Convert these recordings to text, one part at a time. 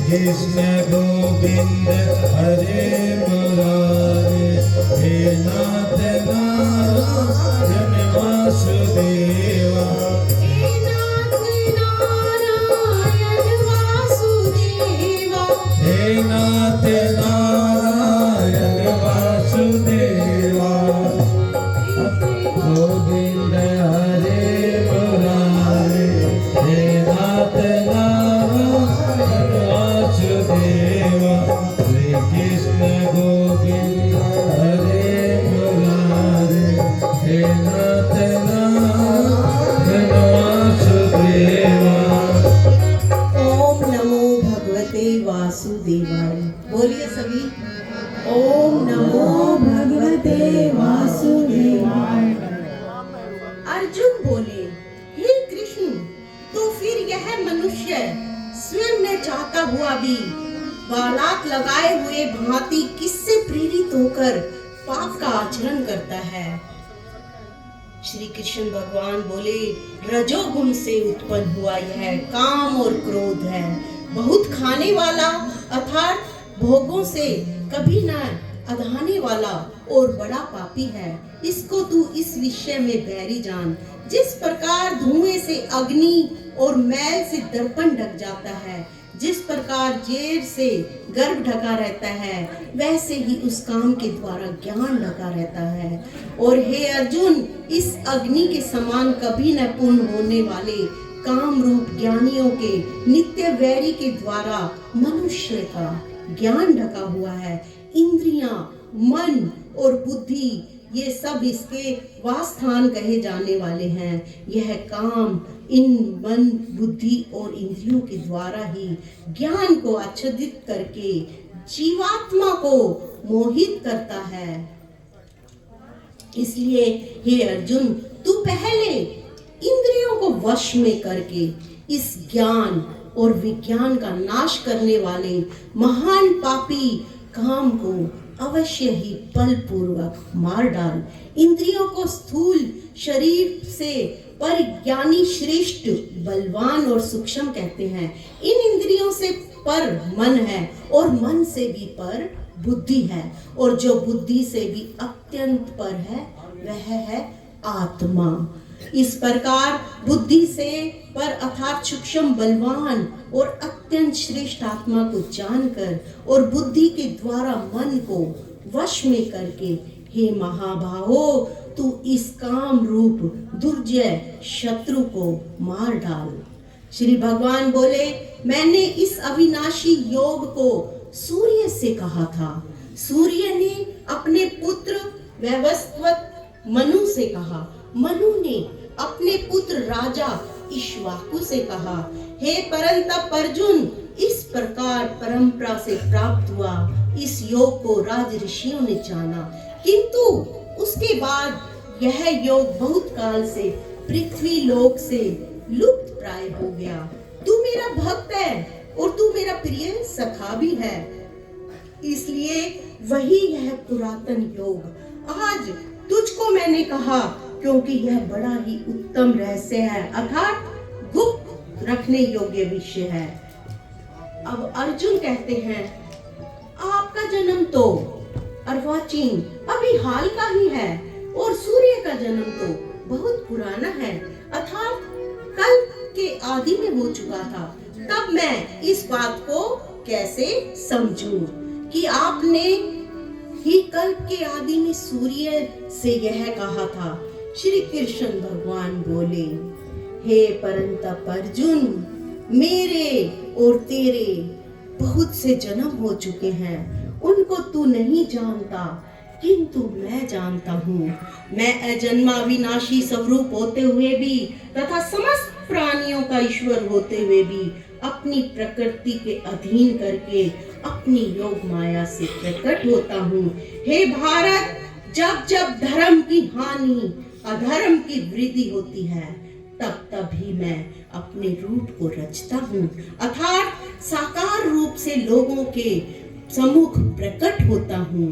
कृष्ण गोविंद हरे मुरारे, हे नाथ नारायण वासुदेवा, हे नाथ नारायण वासुदेवा, हे नाथ नारायण वासुदेवा, गोविंद हरे मुरारे, हे नाथ नारायण वासुदेवा, श्री कृष्ण गोविंद हरे मुरारे, हे नाथ नारायण वासुदेवा। ओम नमो भगवते वासुदेवाय। बोलिए सभी, ओम नमो भगवते वासुदेवाय। अर्जुन बोले, हे कृष्ण, तो फिर यह मनुष्य स्वयं ने चाहता हुआ भी बालात लगाए हुए भांति किससे प्रेरित होकर पाप का आचरण करता है? श्री कृष्ण भगवान बोले, रजोगुण से उत्पन्न हुआ यह काम और क्रोध है, बहुत खाने वाला अर्थात भोगों से कभी न अधाने वाला और बड़ा पापी है। इसको तू इस विषय में बैरी जान। जिस प्रकार धुएं से अग्नि और मैल से दर्पण ढक जाता है, जिस प्रकार जेर से गर्भ ढका रहता है, वैसे ही उस काम के द्वारा ज्ञान ढका रहता है। और हे अर्जुन, इस अग्नि के समान कभी न पूर्ण होने वाले काम रूप ज्ञानियों के नित्य वैरी के द्वारा मनुष्य का ज्ञान ढका हुआ है। इंद्रियां, मन और बुद्धि ये सब इसके वासस्थान कहे जाने वाले हैं। यह काम इन मन, बुद्धि और इंद्रियों के द्वारा ही ज्ञान को आच्छादित करके जीवात्मा को मोहित करता है। इसलिए हे अर्जुन, तू पहले इंद्रियों को वश में करके इस ज्ञान और विज्ञान का नाश करने वाले महान पापी काम को अवश्य ही बलपूर्वक मार डाल। इंद्रियों को स्थूल शरीर से परिज्ञानी, श्रेष्ठ, बलवान और सूक्ष्म कहते हैं। इन इंद्रियों से पर मन है और मन से भी पर बुद्धि है, और जो बुद्धि से भी अत्यंत पर है वह है आत्मा। इस प्रकार बुद्धि से पर अर्थात सूक्ष्म, बलवान और अत्यंत श्रेष्ठ आत्मा को जानकर और बुद्धि के द्वारा मन को वश में करके, हे महाबाहो, तू इस काम रूप दुर्जय शत्रु को मार डाल। श्री भगवान बोले, मैंने इस अविनाशी योग को सूर्य से कहा था। सूर्य ने अपने पुत्र वैवस्वत मनु से कहा, मनु ने अपने पुत्र राजा इक्ष्वाकु से कहा। हे परंतप अर्जुन, इस प्रकार परंपरा से प्राप्त हुआ इस योग को राज ऋषियों ने जाना, किंतु उसके बाद यह योग बहुत काल से पृथ्वी लोक से लुप्त प्राय हो गया। तू मेरा भक्त है और तू मेरा प्रिय सखा भी है, इसलिए वही यह पुरातन योग आज तुझको मैंने कहा, क्योंकि यह बड़ा ही उत्तम रहस्य है अर्थात गुप्त रखने योग्य विषय है। अब अर्जुन कहते हैं, आपका जन्म तो अर्वाचीन अभी हाल का ही है और सूर्य का जन्म तो बहुत पुराना है अर्थात कल के आदि में हो चुका था। तब मैं इस बात को कैसे समझूं कि आपने ही कल के आदि में सूर्य से यह कहा था। श्री कृष्ण भगवान बोले, हे परंतप अर्जुन, मेरे और तेरे बहुत से जन्म हो चुके हैं, उनको तू नहीं जानता, किंतु मैं जानता हूँ। मैं अजन्मा विनाशी स्वरूप होते हुए भी तथा समस्त प्राणियों का ईश्वर होते हुए भी अपनी प्रकृति के अधीन करके अपनी योग माया से प्रकट होता हूँ। हे भारत, जब जब धर्म की हानि, अधर्म की वृद्धि होती है, तब तब ही मैं अपने रूप को रचता हूँ अर्थात साकार रूप से लोगों के सम्मुख प्रकट होता हूँ।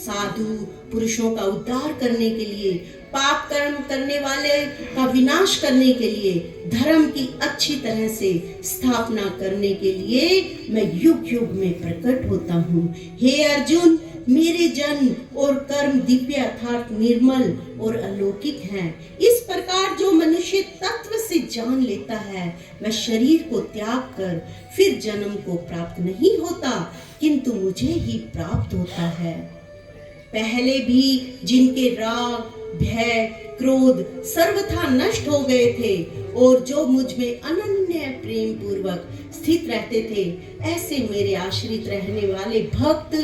साधु पुरुषों का उद्धार करने के लिए, पाप कर्म करने वाले का विनाश करने के लिए, धर्म की अच्छी तरह से स्थापना करने के लिए मैं युग युग में प्रकट होता हूँ। हे अर्जुन, मेरे जन्म और कर्म दिव्य अर्थात निर्मल और अलौकिक हैं। इस प्रकार जो मनुष्य तत्व से जान लेता है वह शरीर को त्याग कर फिर जन्म को प्राप्त नहीं होता, किंतु मुझे ही प्राप्त होता है। पहले भी जिनके राग, भय, क्रोध सर्वथा नष्ट हो गए थे और जो मुझ में अनन्य प्रेम पूर्वक स्थित रहते थे, ऐसे मेरे आश्रित रहने वाले भक्त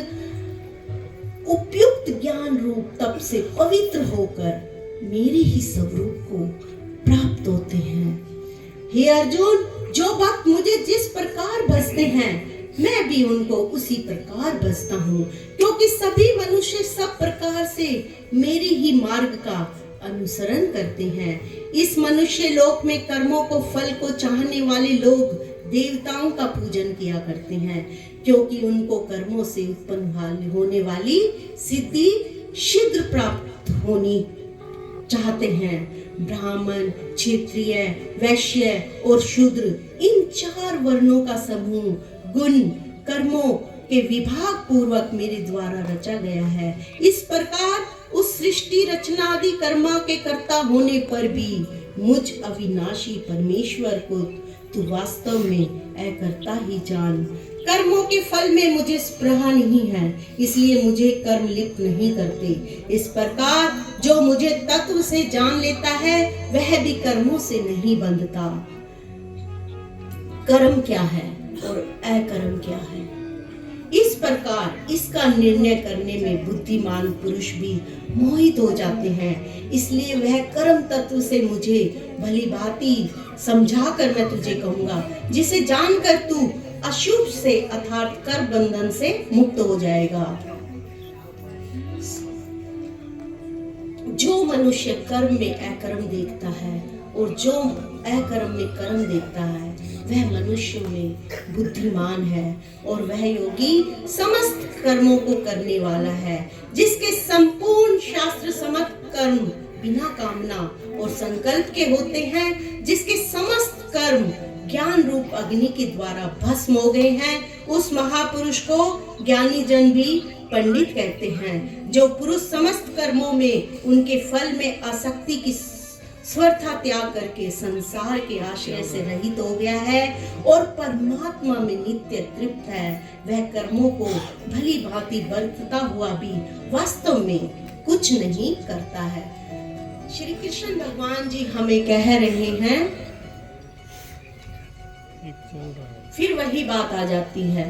उपयुक्त ज्ञान रूप तप से पवित्र होकर मेरे ही स्वरूप को प्राप्त होते हैं। हे अर्जुन, जो भक्त मुझे जिस प्रकार भजते हैं मैं भी उनको उसी प्रकार भजता हूँ, क्योंकि सभी मनुष्य सब प्रकार से मेरे ही मार्ग का अनुसरण करते हैं। इस मनुष्य लोक में कर्मों को फल को चाहने वाले लोग देवताओं का पूजन किया करते हैं, क्योंकि उनको कर्मों से उत्पन्न होने वाली सिद्धि शीघ्र प्राप्त होनी चाहते हैं। ब्राह्मण, क्षत्रिय, वैश्य और शूद्र इन 4 वर्णों का समूह गुण कर्मों के विभाग पूर्वक मेरे द्वारा रचा गया है। इस प्रकार उस सृष्टि रचना आदि कर्मा के कर्ता होने पर भी मुझ अविनाशी परमेश्वर को तू वास्तव में अकर्ता ही जान। कर्मों के फल में मुझे स्पृहा नहीं है, इसलिए मुझे कर्म लिप्त नहीं करते। इस प्रकार जो मुझे तत्व से जान लेता है वह भी कर्मों से नहीं बंधता। कर्म क्या है और अकर्म क्या है, इस प्रकार इसका निर्णय करने में बुद्धिमान पुरुष भी मोहित हो जाते हैं। इसलिए वह कर्म तत्व से मुझे भली भांति समझाकर मैं तुझे कहूंगा, जिसे जानकर तू अशुभ से अर्थात कर्म बंधन से मुक्त हो जाएगा। जो मनुष्य कर्म में अकर्म देखता है और जो अकर्म में कर्म देखता है वह मनुष्य में बुद्धिमान है और वह योगी समस्त कर्मों को करने वाला है, जिसके संपूर्ण शास्त्र सम्मत कर्म बिना कामना और संकल्प के होते हैं, जिसके समस्त कर्म ज्ञान रूप अग्नि के द्वारा भस्म हो गए हैं। उस महापुरुष को ज्ञानी जन भी पंडित कहते हैं। जो पुरुष समस्त कर्मों में उनके फल में आसक्ति की स्वर्था त्याग करके संसार के आश्रय से रहित हो गया है और परमात्मा में नित्य तृप्त है, वह कर्मों को भली भांति बरतता हुआ भी वास्तव में कुछ नहीं करता है। श्री कृष्ण भगवान जी हमें कह रहे हैं, फिर वही बात आ जाती है